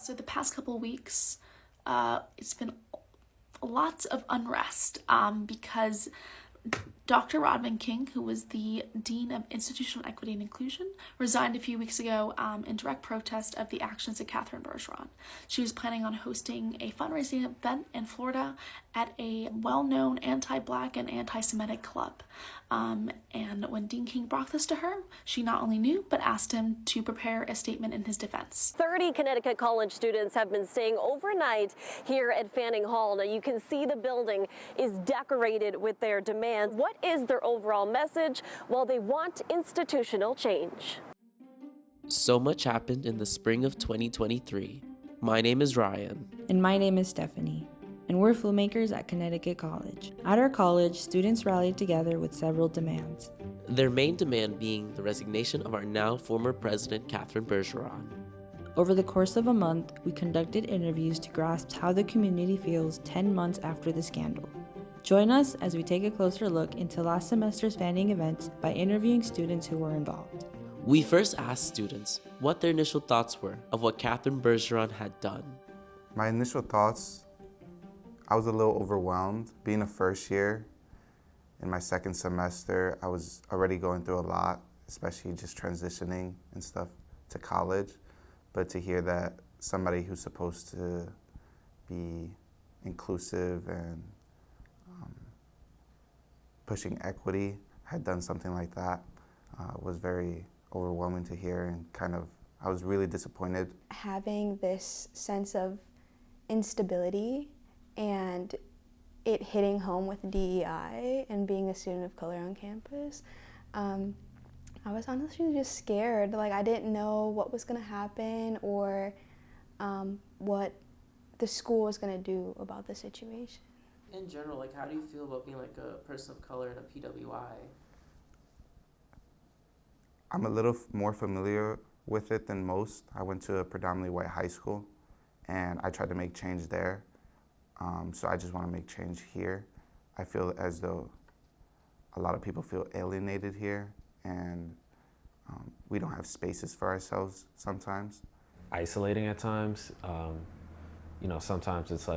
So the past couple weeks, it's been lots of unrest because Dr. Rodman King, who was the Dean of Institutional Equity and Inclusion, resigned a few weeks ago in direct protest of the actions of Catherine Bergeron. She was planning on hosting a fundraising event in Florida at a well-known anti-Black and anti-Semitic club. And when Dean King brought this to her, she not only knew, but asked him to prepare a statement in his defense. 30 Connecticut college students have been staying overnight here at Fanning Hall. Now you can see the building is decorated with their demands. What is their overall message? Well, they want institutional change. So much happened in the spring of 2023. My name is Ryan. And my name is Stephanie. And we're filmmakers at Connecticut College. At our college, students rallied together with several demands. Their main demand being the resignation of our now former president, Catherine Bergeron. Over the course of a month, we conducted interviews to grasp how the community feels 10 months after the scandal. Join us as we take a closer look into last semester's Fanning events by interviewing students who were involved. We first asked students what their initial thoughts were of what Catherine Bergeron had done. My initial thoughts, I was a little overwhelmed. Being a first year, in my second semester, I was already going through a lot, especially just transitioning and stuff to college. But to hear that somebody who's supposed to be inclusive and pushing equity had done something like that was very overwhelming to hear, and I was really disappointed. Having this sense of instability and it hitting home with DEI and being a student of color on campus, I was honestly just scared. Like, I didn't know what was going to happen or what the school was going to do about the situation. In general, how do you feel about being a person of color in a PWI? I'm a little more familiar with it than most. I went to a predominantly white high school, and I tried to make change there. So I just want to make change here. I feel as though a lot of people feel alienated here, and we don't have spaces for ourselves sometimes. Isolating at times. Sometimes it's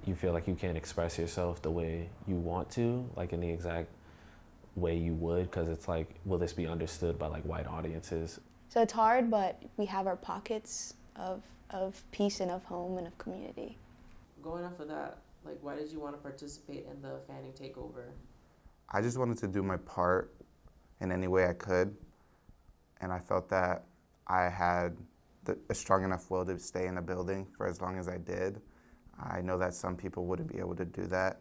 you feel like you can't express yourself the way you want to, in the exact way you would, because it's will this be understood by white audiences? So it's hard, but we have our pockets of peace and of home and of community. Going off of that, why did you want to participate in the Fanning takeover? I just wanted to do my part in any way I could, and I felt that I had a strong enough will to stay in a building for as long as I did. I know that some people wouldn't be able to do that,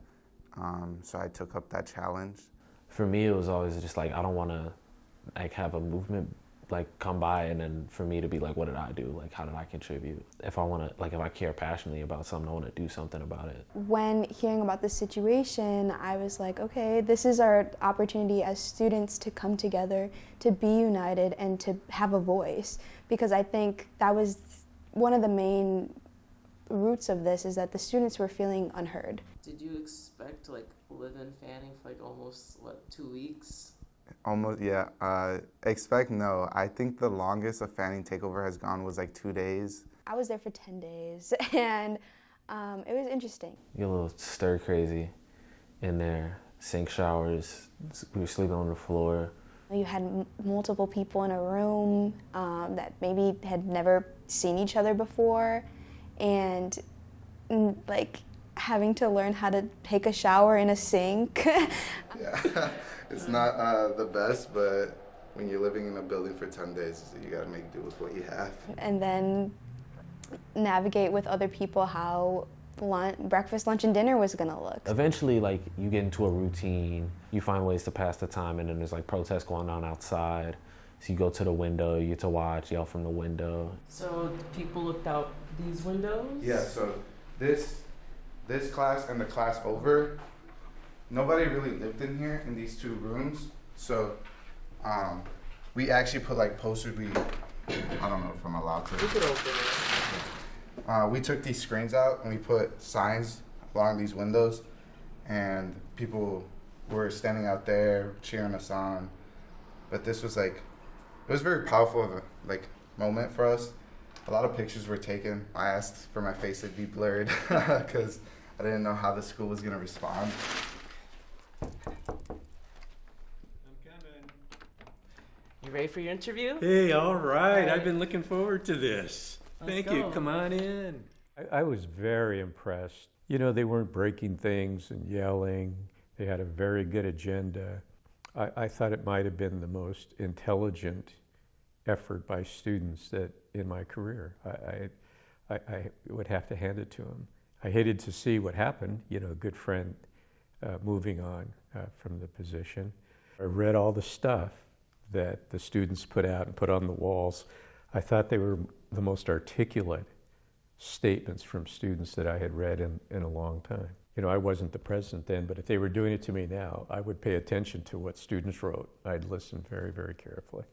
so I took up that challenge. For me, it was always just I don't want to have a movement come by and then for me to be what did I do? How did I contribute? If I want to, if I care passionately about something, I want to do something about it. When hearing about the situation, I was okay, this is our opportunity as students to come together, to be united, and to have a voice. Because I think that was one of the main roots of this, is that the students were feeling unheard. Did you expect to live in Fanning for almost 2 weeks? Almost, yeah. Expect no. I think the longest a Fanning takeover has gone was 2 days. I was there for 10 days, and it was interesting. You get a little stir crazy in there. Sink showers. We were sleeping on the floor. You had multiple people in a room that maybe had never seen each other before, and having to learn how to take a shower in a sink. Yeah, it's not the best, but when you're living in a building for 10 days, you gotta make do with what you have. And then navigate with other people how breakfast, lunch, and dinner was gonna look. Eventually, you get into a routine, you find ways to pass the time, and then there's protests going on outside. So you go to the window, you get to watch, yell from the window. So people looked out these windows? Yeah, so this class and the class over, nobody really lived in here in these two rooms. So we actually put posters. I don't know if I'm allowed to. You could open it. We took these screens out and we put signs along these windows, and people were standing out there cheering us on. But this was it was very powerful of a moment for us, A lot of pictures were taken. I asked for my face to be blurred because I didn't know how the school was gonna respond. You ready for your interview? Hey, all right. I've been looking forward to this. Thank you. go. Come on in. I was very impressed. You know, they weren't breaking things and yelling. They had a very good agenda. I thought it might have been the most intelligent effort by students that in my career. I would have to hand it to them. I hated to see what happened, you know, a good friend moving on from the position. I read all the stuff that the students put out and put on the walls. I thought they were the most articulate statements from students that I had read in a long time. You know, I wasn't the president then, but if they were doing it to me now, I would pay attention to what students wrote. I'd listen very, very carefully.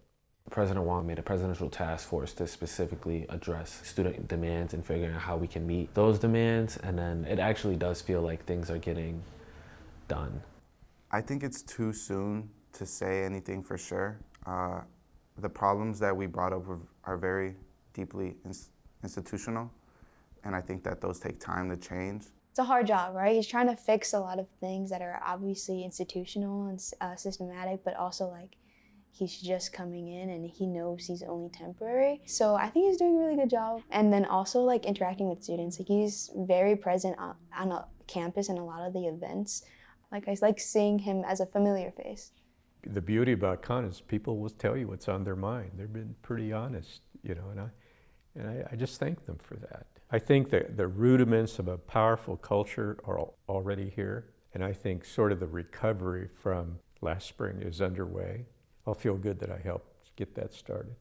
President Wong made a presidential task force to specifically address student demands and figuring out how we can meet those demands, and then it actually does feel like things are getting done. I think it's too soon to say anything for sure. The problems that we brought up are very deeply institutional, and I think that those take time to change. It's a hard job, right? He's trying to fix a lot of things that are obviously institutional and systematic, but also like he's just coming in and he knows he's only temporary. So I think he's doing a really good job. And then also like interacting with students. Like he's very present on a campus and a lot of the events. Like I like seeing him as a familiar face. The beauty about Khan is people will tell you what's on their mind. They've been pretty honest, you know, and I just thank them for that. I think that the rudiments of a powerful culture are already here, and I think sort of the recovery from last spring is underway. I'll feel good that I helped get that started.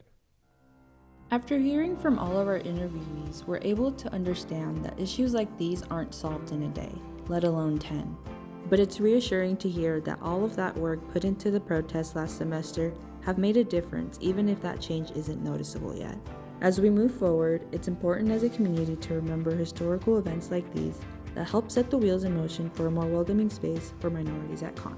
After hearing from all of our interviewees, we're able to understand that issues like these aren't solved in a day, let alone 10. But it's reassuring to hear that all of that work put into the protests last semester have made a difference, even if that change isn't noticeable yet. As we move forward, it's important as a community to remember historical events like these that help set the wheels in motion for a more welcoming space for minorities at Khan.